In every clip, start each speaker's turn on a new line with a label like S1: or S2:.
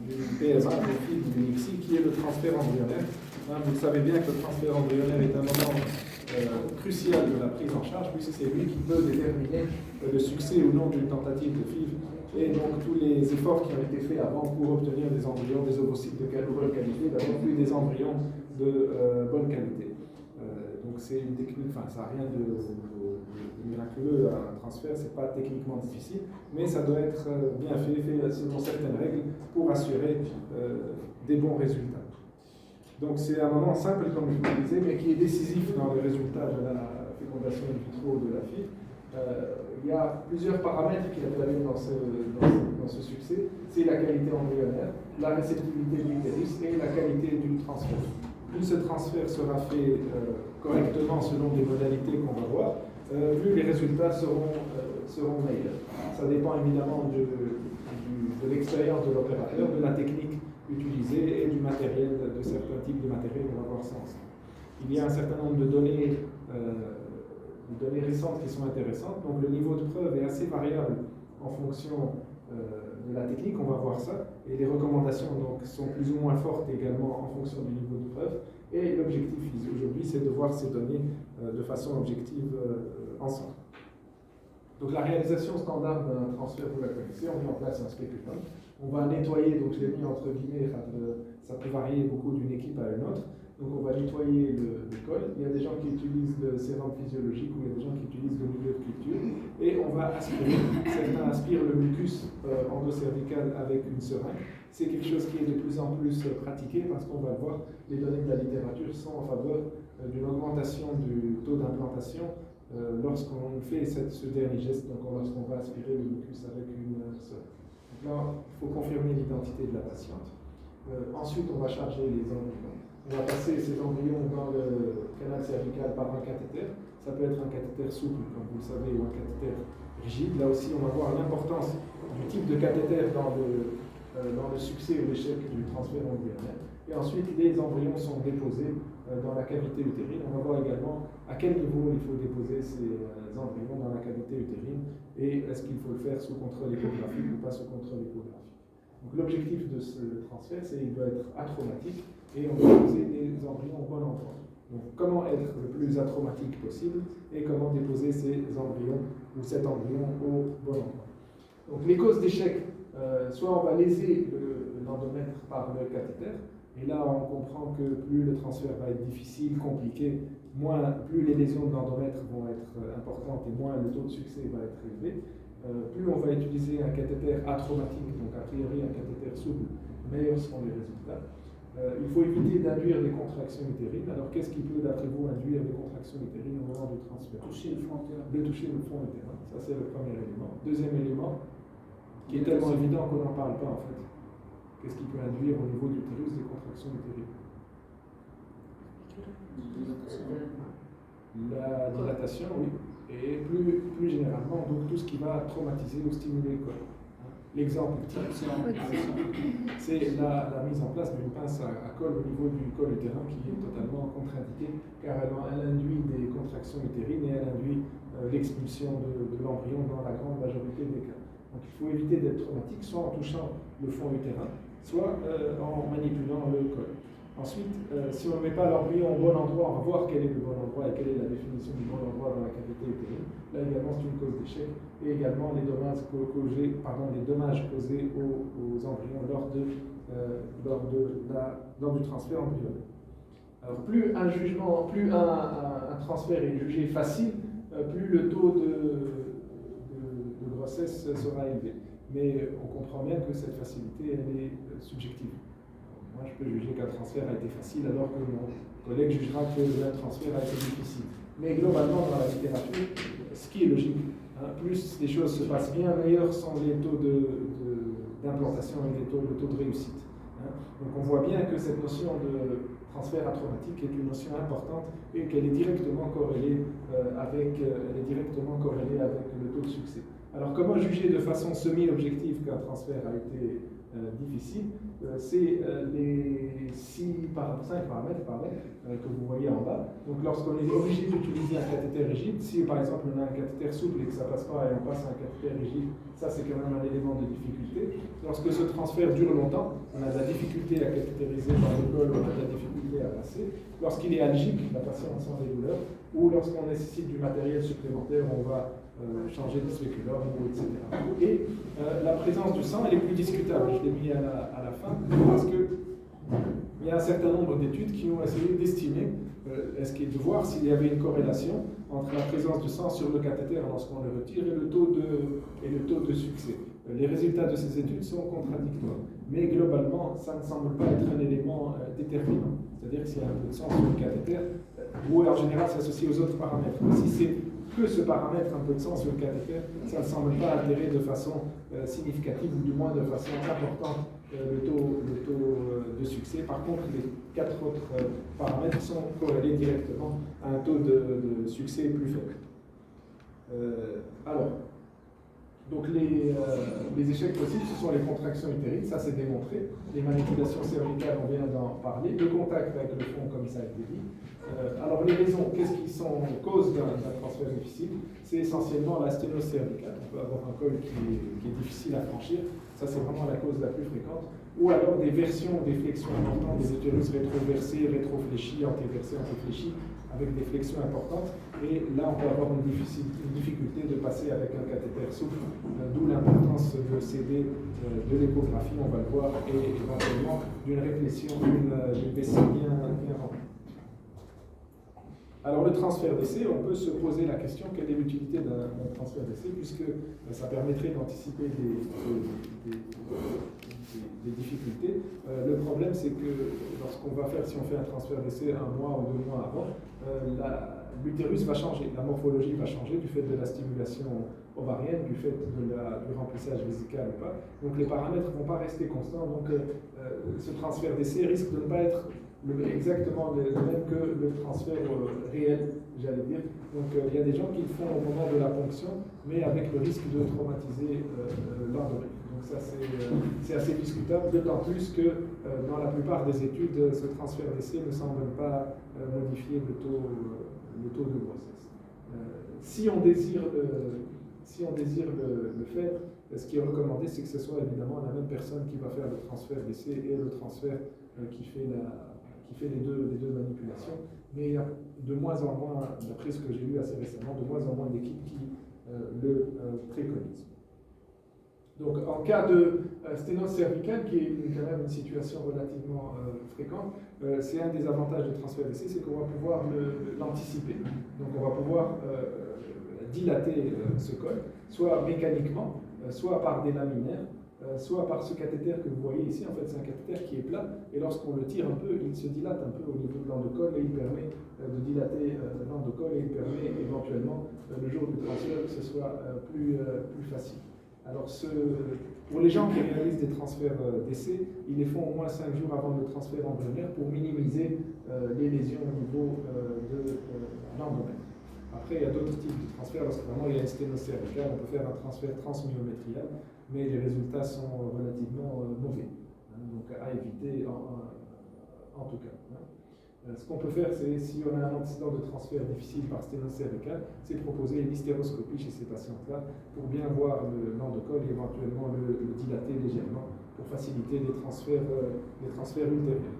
S1: du PSA, du FIV, du MIXI, qui est le transfert embryonnaire. Vous savez bien que le transfert embryonnaire est un moment crucial de la prise en charge, puisque c'est lui qui peut déterminer le succès ou non d'une tentative de FIV. Et donc tous les efforts qui ont été faits avant pour obtenir des embryons, des ovocytes de bonne qualité, d'avoir plus des embryons de bonne qualité. Donc c'est une technique, enfin ça n'a rien de miraculeux, un transfert, c'est pas techniquement difficile, mais ça doit être bien fait selon certaines règles pour assurer des bons résultats. Donc c'est un moment simple, comme je vous le disais, mais qui est décisif dans le résultat de la fécondation in vitro de la FIV. Il y a plusieurs paramètres qui interviennent dans ce succès. C'est la qualité embryonnaire, la réceptivité de l'utérus et la qualité du transfert. Plus ce transfert sera fait correctement selon les modalités qu'on va voir, plus les résultats seront meilleurs. Ça dépend évidemment de l'expérience de l'opérateur, de la technique utilisée et du matériel, de certains types de matériel qu'on va voir ça ensemble. Il y a un certain nombre de données récentes qui sont intéressantes. Donc le niveau de preuve est assez variable en fonction de la technique, on va voir ça. Et les recommandations donc, sont plus ou moins fortes également en fonction du niveau de preuve. Et l'objectif aujourd'hui, c'est de voir ces données de façon objective ensemble. Donc la réalisation standard d'un transfert, vous la connaissez, on met en place un spéculum. On va nettoyer, donc je l'ai mis entre guillemets, ça peut varier beaucoup d'une équipe à une autre. Donc on va nettoyer le col. Il y a des gens qui utilisent le sérum physiologique ou il y a des gens qui utilisent le milieu de culture. Et on va aspirer. Certains aspirent le mucus endocervical avec une seringue. C'est quelque chose qui est de plus en plus pratiqué parce qu'on va le voir, les données de la littérature sont en faveur d'une augmentation du taux d'implantation lorsqu'on fait ce dernier geste, donc lorsqu'on va aspirer le mucus avec une seringue. Donc là, il faut confirmer l'identité de la patiente. Ensuite, on va charger les embryons. On va passer ces embryons dans le canal cervical par un cathéter. Ça peut être un cathéter souple, comme vous le savez, ou un cathéter rigide. Là aussi, on va voir l'importance du type de cathéter dans le succès ou l'échec du transfert embryonnaire. Et ensuite, les embryons sont déposés dans la cavité utérine. On va voir également à quel niveau il faut déposer ces embryons dans la cavité utérine et est-ce qu'il faut le faire sous contrôle échographique ou pas sous contrôle échographique. Donc l'objectif de ce transfert, c'est qu'il doit être atraumatique et on doit poser des embryons au bon endroit. Donc comment être le plus atraumatique possible et comment déposer ces embryons ou cet embryon au bon endroit. Donc les causes d'échec, soit on va léser l'endomètre par le cathéter, et là on comprend que plus le transfert va être difficile, compliqué, plus les lésions de l'endomètre vont être importantes et moins le taux de succès va être élevé. Plus on va utiliser un cathéter atraumatique, donc a priori un cathéter souple, meilleurs seront les résultats. Il faut éviter d'induire des contractions utérines. Alors qu'est-ce qui peut, d'après vous, induire des contractions utérines au moment du transfert?
S2: Toucher le front utérin.
S1: Toucher le front utérin. Ça, c'est le premier élément. Deuxième élément, qui est tellement évident qu'on n'en parle pas en fait. Qu'est-ce qui peut induire au niveau de l'utérus des contractions utérines? La dilatation, oui. Et plus généralement, donc tout ce qui va traumatiser ou stimuler le col. L'exemple type, c'est la mise en place d'une pince à col au niveau du col utérin qui est totalement contre-indiquée car elle induit des contractions utérines et elle induit l'expulsion de l'embryon dans la grande majorité des cas. Donc il faut éviter d'être traumatique, soit en touchant le fond utérin, soit en manipulant le col. Ensuite, si on ne met pas l'embryon au bon endroit, on va voir quel est le bon endroit et quelle est la définition du bon endroit dans la cavité utérine. Là également, c'est une cause d'échec. Et également les dommages causés aux embryons lors du transfert embryonnaire. Alors, plus un transfert est jugé facile, plus le taux de grossesse sera élevé. Mais on comprend bien que cette facilité, elle est subjective. Moi, je peux juger qu'un transfert a été facile alors que mon collègue jugera que le transfert a été difficile. Mais globalement, dans la littérature, ce qui est logique, plus les choses se passent bien, meilleurs sont les taux d'implantation et le taux de réussite. Donc on voit bien que cette notion de transfert atraumatique est une notion importante et qu'elle est directement corrélée avec le taux de succès. Alors comment juger de façon semi-objective qu'un transfert a été difficile? c'est les 5 paramètres que vous voyez en bas. Donc lorsqu'on est obligé d'utiliser un cathéter rigide, si par exemple on a un cathéter souple et que ça ne passe pas et on passe à un cathéter rigide, ça c'est quand même un élément de difficulté. Lorsque ce transfert dure longtemps, on a de la difficulté à cathétériser par le col, on a de la difficulté à passer. Lorsqu'il est algique, la patiente sent des douleurs, ou lorsqu'on nécessite du matériel supplémentaire, on va changer de spéculum, etc. Et la présence du sang, elle est plus discutable. Je l'ai mis à la fin, parce qu'il y a un certain nombre d'études qui ont essayé d'estimer, de voir s'il y avait une corrélation entre la présence du sang sur le cathéter lorsqu'on le retire et le taux de succès. Les résultats de ces études sont contradictoires, mais globalement, ça ne semble pas être un élément déterminant. C'est-à-dire que s'il y a un peu de sang sur le cathéter, ou en général, c'est associé aux autres paramètres. Mais si c'est que ce paramètre, un peu de sang sur le cathéter, ça ne semble pas altérer de façon significative, ou du moins de façon importante, le taux de succès. Par contre, les 4 autres paramètres sont corrélés directement à un taux de succès plus faible. Donc les échecs possibles, ce sont les contractions utérines, ça c'est démontré. Les manipulations cervicales, on vient d'en parler. Le contact avec le fond, comme ça a été dit. Alors les raisons, qu'est-ce qui sont causes d'un transfert difficile? C'est essentiellement la sténose cervicale. On peut avoir un col qui est difficile à franchir. Ça c'est vraiment la cause la plus fréquente. Ou alors des versions, des flexions importantes, des utérus rétroversés, rétrofléchis, antéversés, antéfléchis, avec des flexions importantes. Et là, on peut avoir une difficulté de passer avec un cathéter souple, d'où l'importance de CD de l'échographie, on va le voir, et éventuellement d'une réflexion, d'une vessie bien remplie. Alors le transfert d'essai, on peut se poser la question quelle est l'utilité d'un transfert d'essai, puisque ça permettrait d'anticiper des difficultés. Le problème, c'est que lorsqu'on va faire, si on fait un transfert d'essai 1 mois ou 2 mois avant, l'utérus va changer, la morphologie va changer du fait de la stimulation ovarienne, du fait du remplissage vésical ou pas. Donc les paramètres ne vont pas rester constants, donc ce transfert d'essai risque de ne pas être exactement le même que le transfert réel, j'allais dire. Donc il y a des gens qui le font au moment de la ponction, mais avec le risque de traumatiser l'endomètre. Donc ça c'est assez discutable, d'autant plus que dans la plupart des études, ce transfert d'essai ne semble pas modifier le taux de grossesse. Si on désire le faire, ce qui est recommandé, c'est que ce soit évidemment la même personne qui va faire le transfert d'essai et le transfert qui fait les deux manipulations. Mais il y a de moins en moins, d'après ce que j'ai lu assez récemment, de moins en moins d'équipes qui le préconisent. Donc en cas de sténose cervicale, qui est quand même une situation relativement fréquente, c'est un des avantages du transfert d'essai, c'est qu'on va pouvoir l'anticiper. Donc on va pouvoir dilater ce col, soit mécaniquement, soit par des laminaires, soit par ce cathéter que vous voyez ici. En fait, c'est un cathéter qui est plat, et lorsqu'on le tire un peu, il se dilate un peu au niveau de l'endocole, et il permet de dilater l'endocole, et il permet éventuellement, le jour du transfert, que ce soit plus facile. Alors, pour les gens qui réalisent des transferts d'essai, ils les font au moins 5 jours avant le transfert embryonnaire pour minimiser les lésions au niveau de l'endomètre. Après, il y a d'autres types de transferts. Lorsque vraiment il y a une sténose cervicale, on peut faire un transfert transmyométrial, mais les résultats sont relativement mauvais. Donc, à éviter en tout cas. Ce qu'on peut faire, c'est, si on a un antécédent de transfert difficile par sténose cervicale, c'est proposer une hystéroscopie chez ces patientes-là pour bien voir l'endocole et éventuellement le dilater légèrement pour faciliter les transferts ultérieurs.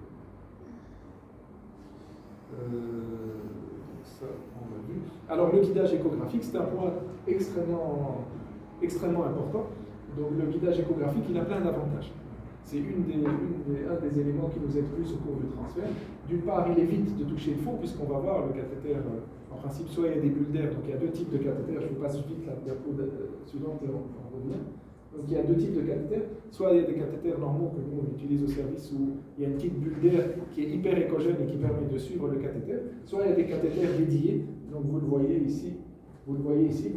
S1: Ça, on l'a vu. Alors, le guidage échographique, c'est un point extrêmement important. Donc, le guidage échographique, il a plein d'avantages. C'est un des éléments qui nous aide plus au cours du transfert. D'une part, il évite de toucher le fond, puisqu'on va voir le cathéter, en principe, soit il y a des bulles d'air, donc il y a 2 types de cathéters, je vous passe vite la diapo suivante et on revient. Donc il y a 2 types de cathéters, soit il y a des cathéters normaux que nous on utilise au service où il y a une petite bulle d'air qui est hyper écogène et qui permet de suivre le cathéter, soit il y a des cathéters dédiés, donc vous le voyez ici, vous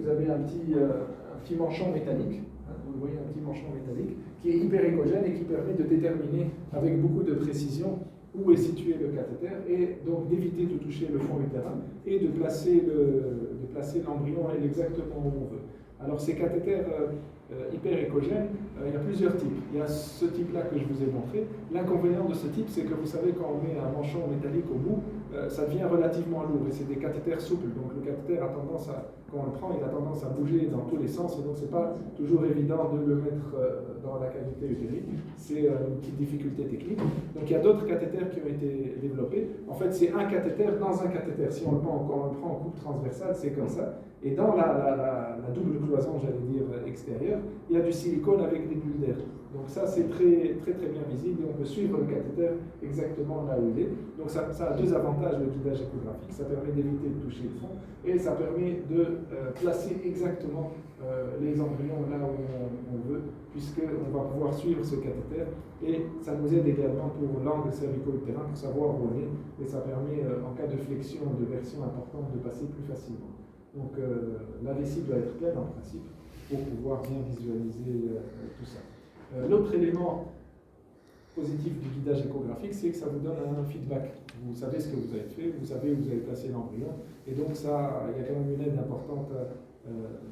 S1: avez un petit manchon métallique. Vous voyez un petit manchon métallique qui est hyper échogène et qui permet de déterminer avec beaucoup de précision où est situé le cathéter et donc d'éviter de toucher le fond utérin et de placer l'embryon exactement où on veut. Alors ces cathéters hyper écogène, il y a plusieurs types. Il y a ce type-là que je vous ai montré. L'inconvénient de ce type, c'est que vous savez, quand on met un manchon métallique au bout, ça devient relativement lourd et c'est des cathéters souples. Donc le cathéter a tendance à, quand on le prend, il a tendance à bouger dans tous les sens et donc c'est pas toujours évident de le mettre dans la cavité utérine. C'est une petite difficulté technique. Donc il y a d'autres cathéters qui ont été développés. En fait, c'est un cathéter dans un cathéter. Si on le prend, quand on le prend en coupe transversale, c'est comme ça. Et dans la double cloison, j'allais dire, extérieure, il y a du silicone avec des bulles d'air. Donc ça, c'est très, très, très bien visible et on peut suivre le cathéter exactement là où il est. Donc ça a deux avantages, le guidage échographique. Ça permet d'éviter de toucher le fond et ça permet de placer exactement les embryons là où on veut, puisqu'on va pouvoir suivre ce cathéter. Et ça nous aide également pour l'angle cervico-utérin, pour savoir où on est. Et ça permet, en cas de flexion ou de version importante, de passer plus facilement. Donc la vessie doit être pleine en principe pour pouvoir bien visualiser tout ça. L'autre élément positif du guidage échographique, c'est que ça vous donne un feedback. Vous savez ce que vous avez fait, vous savez où vous avez placé l'embryon, et donc ça, il y a quand même une aide importante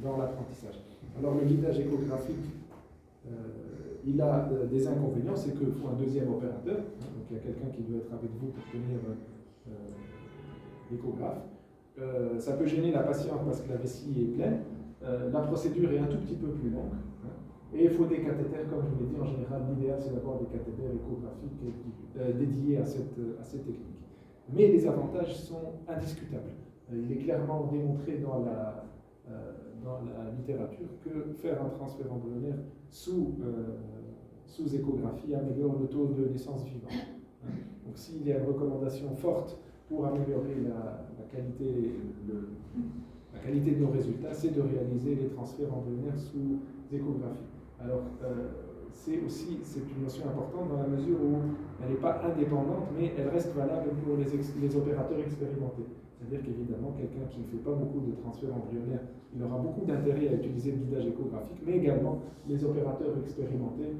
S1: dans l'apprentissage. Alors le guidage échographique, il a des inconvénients, c'est qu'il faut un deuxième opérateur, donc il y a quelqu'un qui doit être avec vous pour tenir l'échographe. Ça peut gêner la patiente parce que la vessie est pleine. La procédure est un tout petit peu plus longue. Et il faut des cathéters, comme je vous l'ai dit, en général, l'idéal c'est d'avoir des cathéters échographiques dédiés à cette technique. Mais les avantages sont indiscutables. Il est clairement démontré dans la littérature que faire un transfert embryonnaire sous échographie améliore le taux de naissance vivante. Donc s'il y a une recommandation forte pour améliorer la qualité de nos résultats, c'est de réaliser les transferts embryonnaires sous échographie. Alors, c'est une notion importante dans la mesure où elle n'est pas indépendante, mais elle reste valable pour les opérateurs expérimentés. C'est-à-dire qu'évidemment, quelqu'un qui ne fait pas beaucoup de transferts embryonnaires, il aura beaucoup d'intérêt à utiliser le guidage échographique, mais également les opérateurs expérimentés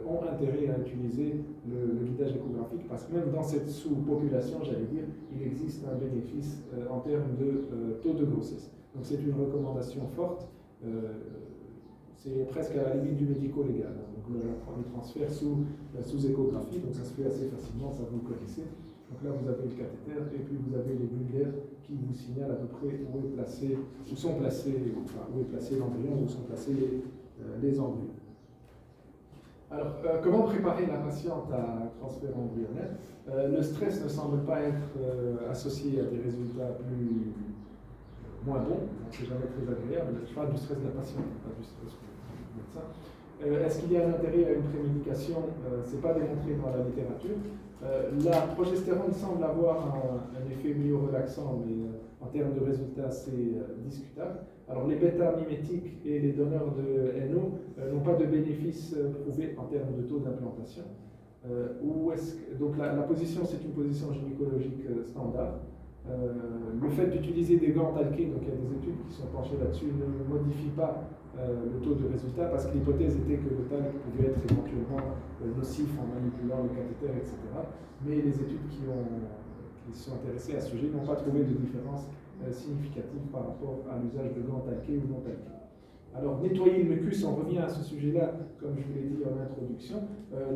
S1: ont intérêt à utiliser le guidage échographique, parce que même dans cette sous-population, j'allais dire, il existe un bénéfice en termes de taux de grossesse. Donc c'est une recommandation forte. C'est presque à la limite du médico-légal. Donc le transfert sous échographie, donc ça se fait assez facilement, ça vous le connaissez. Donc là vous avez le cathéter et puis vous avez les bulles d'air qui vous signalent à peu près où est placé l'embryon, où sont placés les embryons. Alors, comment préparer la patiente à un transfert embryonnaire? Le stress ne semble pas être associé à des résultats moins bon, c'est jamais très agréable. Je parle du stress de la patiente, pas du stress du médecin. Est-ce qu'il y a un intérêt à une prémédication? Ce n'est pas démontré dans la littérature. La progestérone semble avoir un effet myorelaxant, mais en termes de résultats, c'est discutable. Alors, les bêta-mimétiques et les donneurs de NO n'ont pas de bénéfice prouvé en termes de taux d'implantation. Donc, la position, c'est une position gynécologique standard. Le fait d'utiliser des gants talqués, donc il y a des études qui sont penchées là-dessus, ne modifie pas le taux de résultat parce que l'hypothèse était que le talc pouvait être éventuellement nocif en manipulant le cathéter, etc. Mais les études qui se sont intéressées à ce sujet n'ont pas trouvé de différence significative par rapport à l'usage de gants talqués ou non talqués. Alors, nettoyer le mucus, on revient à ce sujet-là, comme je vous l'ai dit en introduction.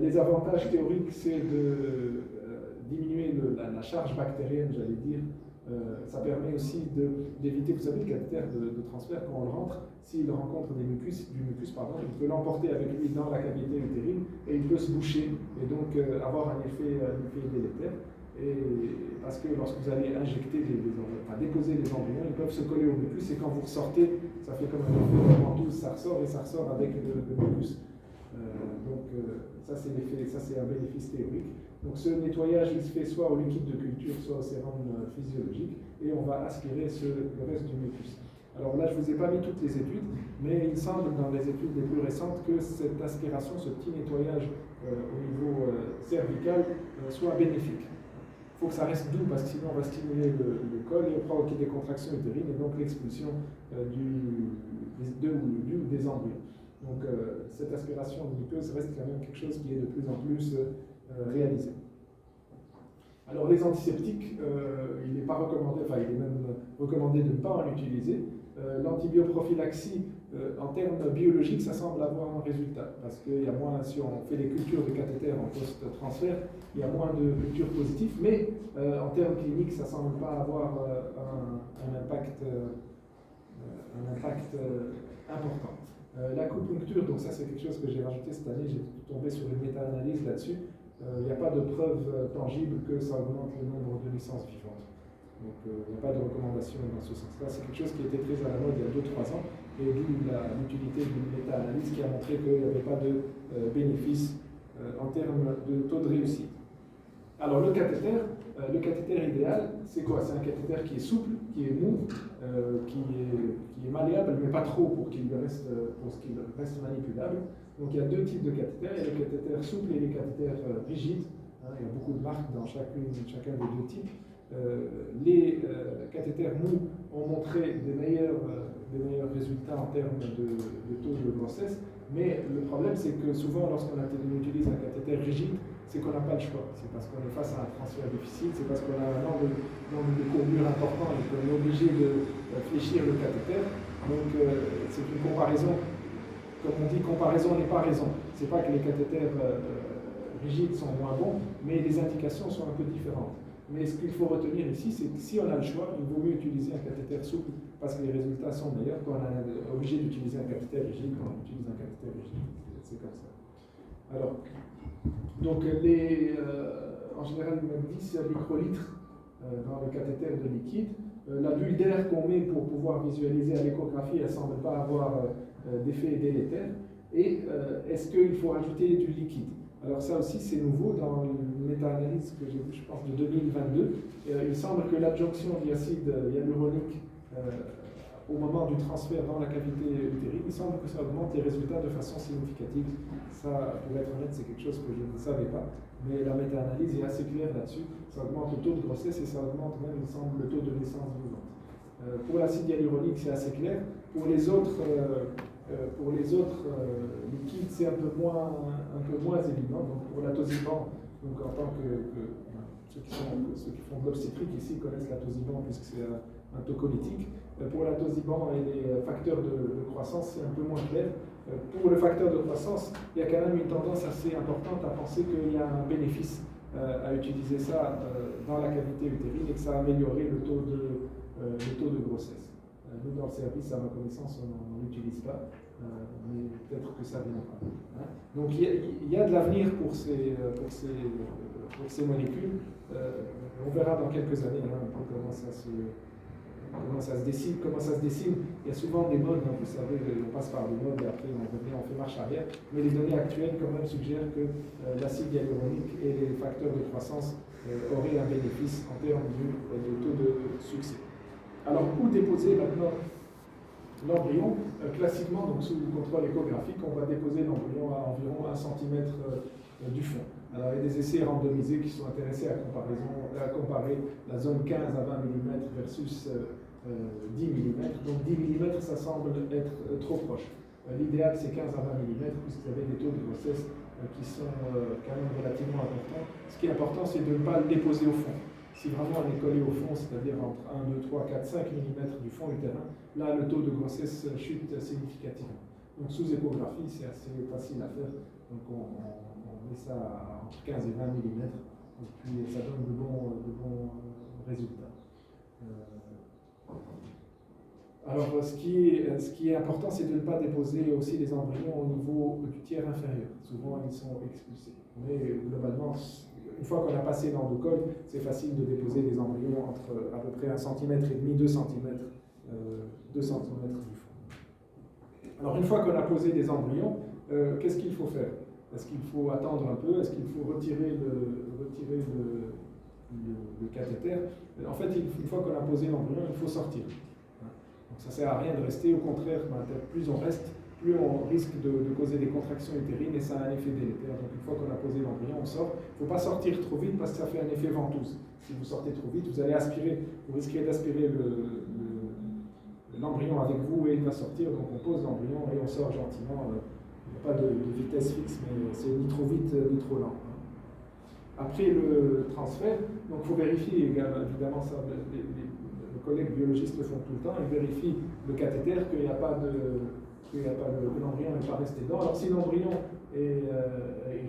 S1: Les avantages théoriques, c'est de diminuer la charge bactérienne, j'allais dire. Ça permet aussi d'éviter, vous savez, le cathéter de transfert, quand on le rentre, s'il rencontre du mucus, il peut l'emporter avec lui dans la cavité utérine et il peut se boucher et donc avoir un effet délétère. Et parce que lorsque vous allez injecter déposer les embryons, ils peuvent se coller au mucus et quand vous ressortez, ça fait comme un effet de ventouse, ça ressort avec le mucus. Ça c'est un bénéfice théorique. Donc ce nettoyage il se fait soit au liquide de culture, soit au sérum physiologique, et on va aspirer le reste du mucus. Alors là, je ne vous ai pas mis toutes les études, mais il semble dans les études les plus récentes que cette aspiration, ce petit nettoyage au niveau cervical soit bénéfique. Il faut que ça reste doux parce que sinon on va stimuler le col et provoquer des contractions utérines et donc l'expulsion des embryons. Donc cette aspiration muqueuse reste quand même quelque chose qui est de plus en plus réalisé. Alors les antiseptiques, il n'est pas recommandé, il est même recommandé de ne pas en utiliser. L'antibioprophylaxie en termes biologiques, ça semble avoir un résultat, parce qu'il y a moins, si on fait des cultures de cathéter en post-transfert, il y a moins de cultures positives, mais en termes cliniques, ça ne semble pas avoir un impact important. L'acupuncture, donc ça c'est quelque chose que j'ai rajouté cette année, j'ai tombé sur une méta-analyse là-dessus. Il n'y a pas de preuve tangible que ça augmente le nombre de naissances vivantes. Donc il n'y a pas de recommandation dans ce sens-là. C'est quelque chose qui était très à la mode il y a 2-3 ans, et d'où l'utilité d'une méta-analyse qui a montré qu'il n'y avait pas de bénéfice en termes de taux de réussite. Alors le cathéter idéal, c'est quoi? C'est un cathéter qui est souple, qui est mou, qui est malléable, mais pas trop pour qu'il reste manipulable. Donc il y a deux types de cathéters, il y a les cathéters souples et les cathéters rigides. Il y a beaucoup de marques dans chacun des deux types. Les cathéters mous ont montré des meilleurs résultats en termes de taux de grossesse, mais le problème c'est que souvent lorsqu'on utilise un cathéter rigide, c'est qu'on n'a pas le choix. C'est parce qu'on est face à un transfert difficile, c'est parce qu'on a un angle de courbure important et qu'on est obligé de fléchir le cathéter. Donc c'est une comparaison, comme on dit, comparaison n'est pas raison. C'est pas que les cathéters rigides sont moins bons, mais les indications sont un peu différentes. Mais ce qu'il faut retenir ici, c'est que si on a le choix, il vaut mieux utiliser un cathéter souple parce que les résultats sont meilleurs quand on est obligé d'utiliser un cathéter rigide, quand on utilise un cathéter rigide. C'est comme ça. Alors, donc en général, même 10 microlitres dans le cathéter de liquide. La bulle d'air qu'on met pour pouvoir visualiser à l'échographie, elle ne semble pas avoir d'effet délétère. Et est-ce qu'il faut rajouter du liquide? Alors ça aussi c'est nouveau dans une méta-analyse que j'ai vue, je pense, de 2022. Il semble que l'adjonction d'acide hyaluronique au moment du transfert dans la cavité utérine, il semble que ça augmente les résultats de façon significative. Ça, pour être honnête, c'est quelque chose que je ne savais pas, mais la méta-analyse est assez claire là-dessus. Ça augmente le taux de grossesse et ça augmente même, il semble, le taux de naissance vivante. Pour l'acide hyaluronique, c'est assez clair. Pour les autres liquides, c'est un peu moins évident. Donc pour l'atosiban, donc en tant que ceux qui font de l'obstétrique ici connaissent l'atosiban puisque c'est un tocolytique. Pour l'atosiban et les facteurs de croissance, c'est un peu moins clair. Pour le facteur de croissance, il y a quand même une tendance assez importante à penser qu'il y a un bénéfice à utiliser ça dans la cavité utérine et que ça a amélioré le taux de grossesse. Nous, dans le service, à ma connaissance, on l'utilise pas, mais peut-être que ça viendra. Hein. Donc il y a de l'avenir pour ces molécules. On verra dans quelques années un peu comment ça se dessine. Il y a souvent des modes, hein, vous savez, on passe par des modes et après on fait marche arrière. Mais les données actuelles quand même suggèrent que l'acide hyaluronique et les facteurs de croissance auraient un bénéfice en termes de taux de succès. Alors, où déposer maintenant l'embryon? Classiquement, donc sous contrôle échographique, on va déposer l'embryon à environ 1 cm du fond. Alors, il y a des essais randomisés qui sont intéressés à comparer la zone 15 à 20 mm versus 10 mm. Donc 10 mm, ça semble être trop proche. L'idéal, c'est 15 à 20 mm, puisque vous avez des taux de grossesse qui sont quand même relativement importants. Ce qui est important, c'est de ne pas le déposer au fond. Si vraiment on est collé au fond, c'est-à-dire entre 1, 2, 3, 4, 5 mm du fond utérin, là le taux de grossesse chute significativement. Donc sous échographie, c'est assez facile à faire. Donc on met ça entre 15 et 20 mm, et puis ça donne de bons résultats. Alors ce qui est important, c'est de ne pas déposer aussi les embryons au niveau du tiers inférieur. Souvent ils sont expulsés. Mais globalement, une fois qu'on a passé l'endocole, c'est facile de déposer des embryons entre à peu près 1,5 cm, 2 cm du fond. Alors une fois qu'on a posé des embryons, qu'est-ce qu'il faut faire? Est-ce qu'il faut attendre un peu? Est-ce qu'il faut retirer le cathéter? En fait, une fois qu'on a posé l'embryon, il faut sortir. Donc ça ne sert à rien de rester, au contraire, plus on reste, plus on risque de causer des contractions utérines et ça a un effet délétère. Donc une fois qu'on a posé l'embryon, on sort. Il ne faut pas sortir trop vite parce que ça fait un effet ventouse. Si vous sortez trop vite, vous allez aspirer, vous risquez d'aspirer l'embryon avec vous et il va sortir. Donc on pose l'embryon et on sort gentiment. Il n'y a pas de vitesse fixe, mais c'est ni trop vite ni trop lent. Après le transfert, donc il faut vérifier évidemment ça. Les collègues biologistes le font tout le temps, ils vérifient le cathéter, qu'il n'y a pas que l'embryon n'est pas resté dedans. Alors si l'embryon est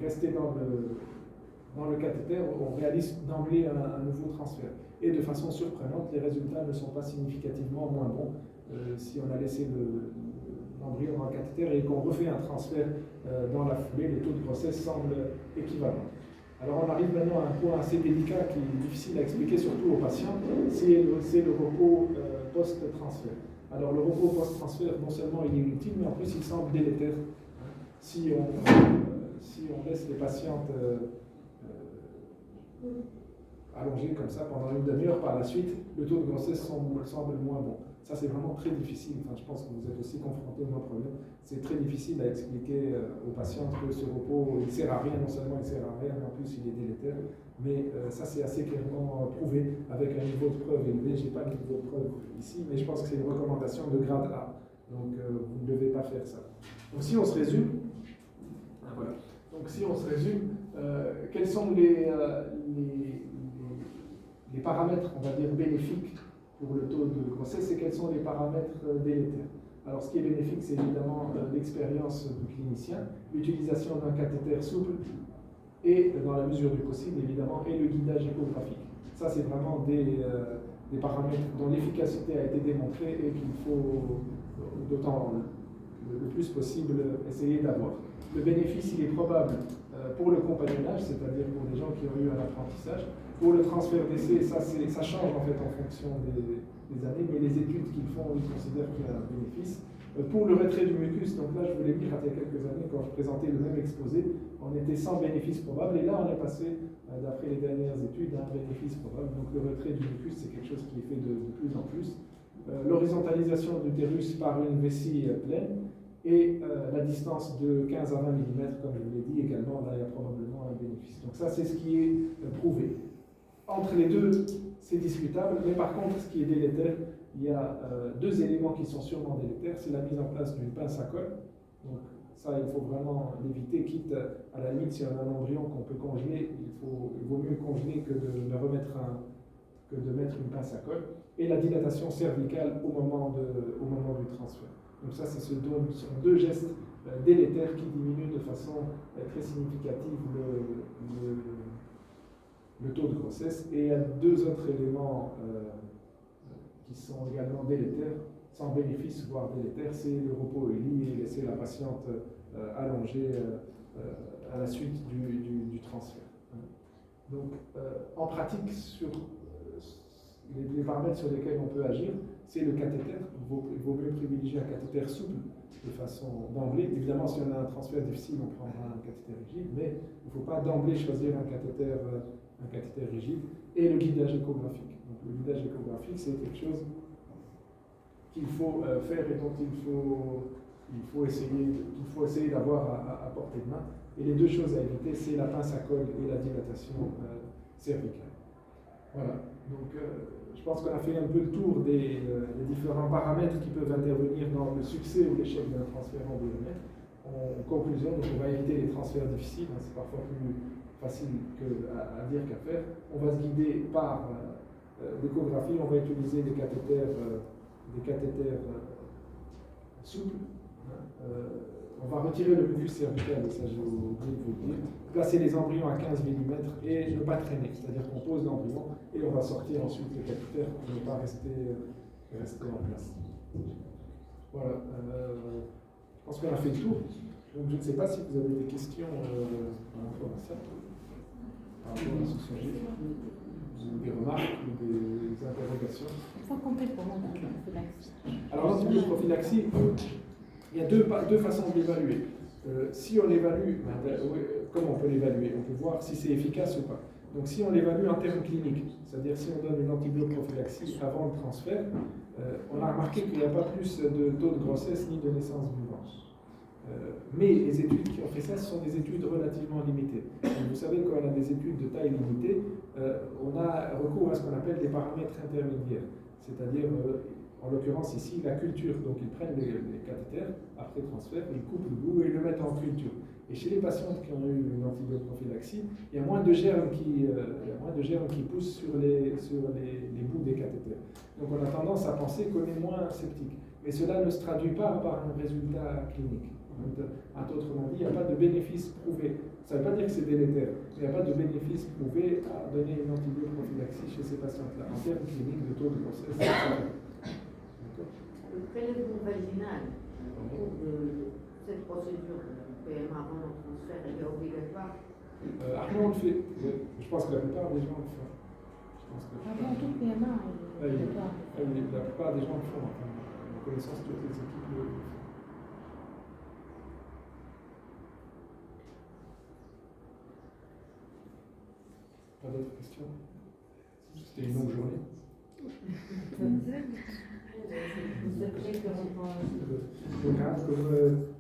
S1: resté dans le cathéter, on réalise d'emblée un nouveau transfert. Et de façon surprenante, les résultats ne sont pas significativement moins bons si on a laissé l'embryon dans le cathéter et qu'on refait un transfert dans la foulée. Les taux de grossesse semblent équivalents. Alors on arrive maintenant à un point assez délicat qui est difficile à expliquer surtout aux patients, c'est le repos post-transfert. Alors le repos post-transfert, non seulement il est utile, mais en plus il semble délétère. Si on laisse les patientes allongées comme ça pendant une demi-heure par la suite, le taux de grossesse semble moins bon. Ça c'est vraiment très difficile, enfin, je pense que vous êtes aussi confrontés au même problème. C'est très difficile à expliquer aux patientes que ce repos il ne sert à rien, non seulement il ne sert à rien, mais en plus il est délétère. Mais ça c'est assez clairement prouvé avec un niveau de preuve élevé. Je n'ai pas le niveau de preuve ici, mais je pense que c'est une recommandation de grade A. Donc vous ne devez pas faire ça. Donc si on se résume, voilà. Donc si on se résume, quels sont les paramètres, on va dire, bénéfiques pour le taux de grossesse et quels sont les paramètres délétères. Alors ce qui est bénéfique, c'est évidemment l'expérience du clinicien, l'utilisation d'un cathéter souple et, dans la mesure du possible, évidemment, et le guidage échographique. Ça, c'est vraiment des paramètres dont l'efficacité a été démontrée et qu'il faut d'autant le plus possible essayer d'avoir. Le bénéfice, il est probable pour le compagnonnage, c'est-à-dire pour des gens qui ont eu un apprentissage. Pour le transfert d'essai, ça change en fait en fonction des années, mais les études qu'ils font, ils considèrent qu'il y a un bénéfice. Pour le retrait du mucus, donc là je voulais dire, il y a quelques années, quand je présentais le même exposé, on était sans bénéfice probable, et là on est passé, d'après les dernières études, à un bénéfice probable. Donc le retrait du mucus, c'est quelque chose qui est fait de plus en plus. L'horizontalisation de l'utérus par une vessie pleine, et la distance de 15 à 20 mm, comme je vous l'ai dit également, là il y a probablement un bénéfice. Donc ça c'est ce qui est prouvé. Entre les deux, c'est discutable, mais par contre, ce qui est délétère, il y a deux éléments qui sont sûrement délétères. C'est la mise en place d'une pince à colle. Donc ça, il faut vraiment l'éviter, quitte à la limite, si on a un embryon qu'on peut congeler, il vaut mieux congeler que de mettre une pince à colle. Et la dilatation cervicale au moment du transfert. Donc ça, ce sont deux gestes délétères qui diminuent de façon très significative le taux de grossesse. Et il y a deux autres éléments qui sont également délétères, sans bénéfice, voire délétères, c'est le repos au lit et laisser la patiente allongée à la suite du transfert. Donc, en pratique, sur les paramètres sur lesquels on peut agir, c'est le cathéter. Il vaut mieux privilégier un cathéter souple de façon d'emblée. Évidemment, si on a un transfert difficile, on prendra un cathéter rigide, mais il ne faut pas d'emblée choisir un cathéter rigide. Et le guidage échographique. Donc, le guidage échographique, c'est quelque chose qu'il faut faire et dont il faut essayer d'avoir à portée de main. Et les deux choses à éviter, c'est la pince à colle et la dilatation cervicale. Voilà. Donc, je pense qu'on a fait un peu le tour des différents paramètres qui peuvent intervenir dans le succès ou l'échec d'un transfert embryonnaire. En conclusion, donc on va éviter les transferts difficiles, hein, c'est parfois plus facile à dire qu'à faire. On va se guider par l'échographie, on va utiliser des cathéters souples. On va retirer le mucus cervical, ça j'ai oublié de vous le dire. Placer les embryons à 15 mm et ne pas traîner, c'est-à-dire qu'on pose l'embryon et on va sortir ensuite le cathéter pour ne pas rester en place. Voilà, je pense qu'on a fait le tour. Donc je ne sais pas si vous avez des questions par rapport à ça, par rapport à ce sujet, ou des remarques ou des interrogations.
S2: Sans compter pour moi l'antibioprophylaxie.
S1: Alors l'antibioprophylaxie, il y a deux façons de l'évaluer. Si on l'évalue, comment on peut l'évaluer? On peut voir si c'est efficace ou pas. Donc si on l'évalue en termes cliniques, c'est-à-dire si on donne une antibioprophylaxie avant le transfert, on a remarqué qu'il n'y a pas plus de taux de grossesse ni de naissance vivante. Mais les études qui ont fait ça, ce sont des études relativement limitées. Donc, vous savez, quand on a des études de taille limitée, on a recours à ce qu'on appelle des paramètres intermédiaires, c'est-à-dire en l'occurrence ici, la culture. Donc ils prennent les cathéters après transfert, ils coupent le bout et ils le mettent en culture. Et chez les patientes qui ont eu une antibioprophylaxie, il y a moins de germes qui poussent sur les bouts des cathéters. Donc on a tendance à penser qu'on est moins sceptique. mais cela ne se traduit pas par un résultat clinique. Autrement dit, il n'y a pas de bénéfice prouvé. Ça ne veut pas dire que c'est délétère, mais il n'y a pas de bénéfice prouvé à donner une antibioprophylaxie chez ces patients-là, en termes cliniques de taux de grossesse.
S3: Le prélèvement vaginal pour cette procédure de PMA avant le transfert, elle est obligatoire.
S1: Après, on le fait. Je pense que la plupart des gens le font.
S2: Avant tout PMA,
S1: La plupart des gens le font. Enfin, en connaissance, toutes les équipes le font. Pas d'autres questions? C'était une longue journée.
S3: C'est très que
S1: Donc,